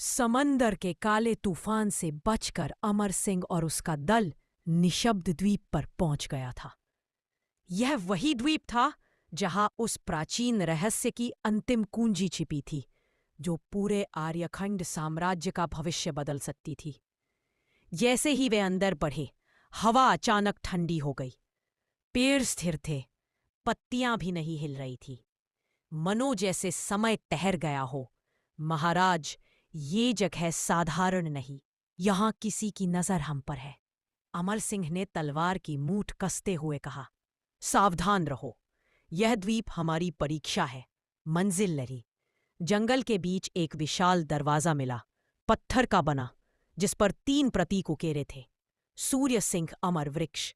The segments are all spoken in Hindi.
समंदर के काले तूफान से बचकर अमर सिंह और उसका दल निशब्द द्वीप पर पहुंच गया था। यह वही द्वीप था जहां उस प्राचीन रहस्य की अंतिम कुंजी छिपी थी, जो पूरे आर्यखंड साम्राज्य का भविष्य बदल सकती थी। जैसे ही वे अंदर बढ़े, हवा अचानक ठंडी हो गई। पेड़ स्थिर थे, पत्तियां भी नहीं हिल रही थी, मनो जैसे समय ठहर गया हो। महाराज, ये जगह साधारण नहीं, यहां किसी की नजर हम पर है। अमर सिंह ने तलवार की मूठ कसते हुए कहा, सावधान रहो, यह द्वीप हमारी परीक्षा है। मंजिल लड़ी। जंगल के बीच एक विशाल दरवाजा मिला, पत्थर का बना, जिस पर 3 प्रतीक उकेरे थे। सूर्य सिंह अमर वृक्ष।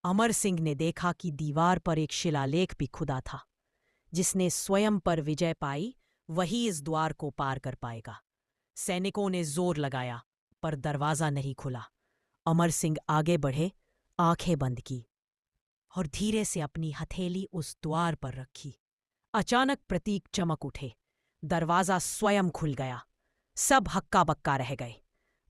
अमर सिंह ने देखा कि दीवार पर एक शिलालेख भी खुदा था। जिसने स्वयं पर विजय पाई, वही इस द्वार को पार कर पाएगा। सैनिकों ने जोर लगाया, पर दरवाजा नहीं खुला। अमर सिंह आगे बढ़े, आंखें बंद की और धीरे से अपनी हथेली उस द्वार पर रखी। अचानक प्रतीक चमक उठे, दरवाजा स्वयं खुल गया। सब हक्का बक्का रह गए।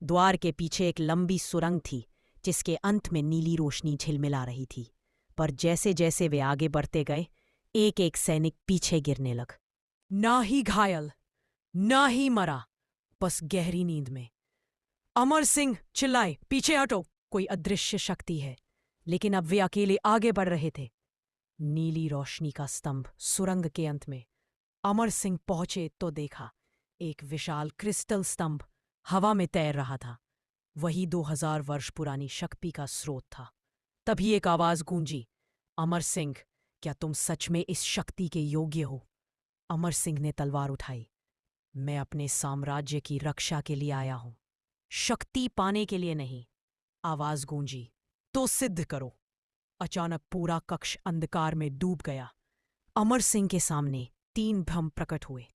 द्वार के पीछे एक लंबी सुरंग थी, जिसके अंत में नीली रोशनी झिलमिला रही थी। पर जैसे जैसे वे आगे बढ़ते गए, एक एक सैनिक पीछे गिरने लग। ना ही घायल, ना ही मरा, बस गहरी नींद में। अमर सिंह चिल्लाए, पीछे हटो, कोई अदृश्य शक्ति है। लेकिन अब वे अकेले आगे बढ़ रहे थे। नीली रोशनी का स्तंभ सुरंग के अंत में। अमर सिंह पहुंचे तो देखा, एक विशाल क्रिस्टल स्तंभ हवा में तैर रहा था। वही 2000 वर्ष पुरानी शक्ति का स्रोत था। तभी एक आवाज गूंजी, अमर सिंह, क्या तुम सच में इस शक्ति के योग्य हो? अमर सिंह ने तलवार उठाई। मैं अपने साम्राज्य की रक्षा के लिए आया हूं, शक्ति पाने के लिए नहीं। आवाज गूंजी, तो सिद्ध करो। अचानक पूरा कक्ष अंधकार में डूब गया। अमर सिंह के सामने 3 भ्रम प्रकट हुए।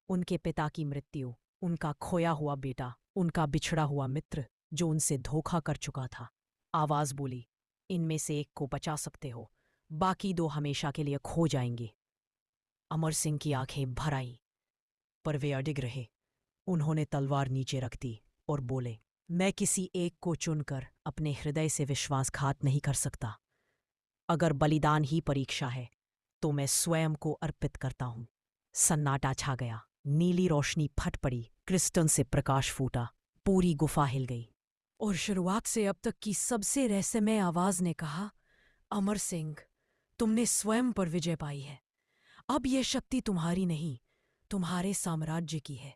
उनके पिता की मृत्यु, उनका खोया हुआ बेटा, उनका बिछड़ा हुआ मित्र जो उनसे धोखा कर चुका था। आवाज बोली, इनमें से एक को बचा सकते हो, बाकी 2 हमेशा के लिए खो जाएंगे। अमर सिंह की आंखें भर आईं, पर वे अडिग रहे। उन्होंने तलवार नीचे रख दी और बोले, मैं किसी एक को चुनकर अपने हृदय से विश्वासघात नहीं कर सकता। अगर बलिदान ही परीक्षा है, तो मैं स्वयं को अर्पित करता हूं। सन्नाटा छा गया। नीली रोशनी फट पड़ी, क्रिस्टल से प्रकाश फूटा, पूरी गुफा हिल गई। और शुरुआत से अब तक की सबसे रहस्यमय आवाज ने कहा, अमर सिंह, तुमने स्वयं पर विजय पाई है। अब यह शक्ति तुम्हारी नहीं, तुम्हारे साम्राज्य की है।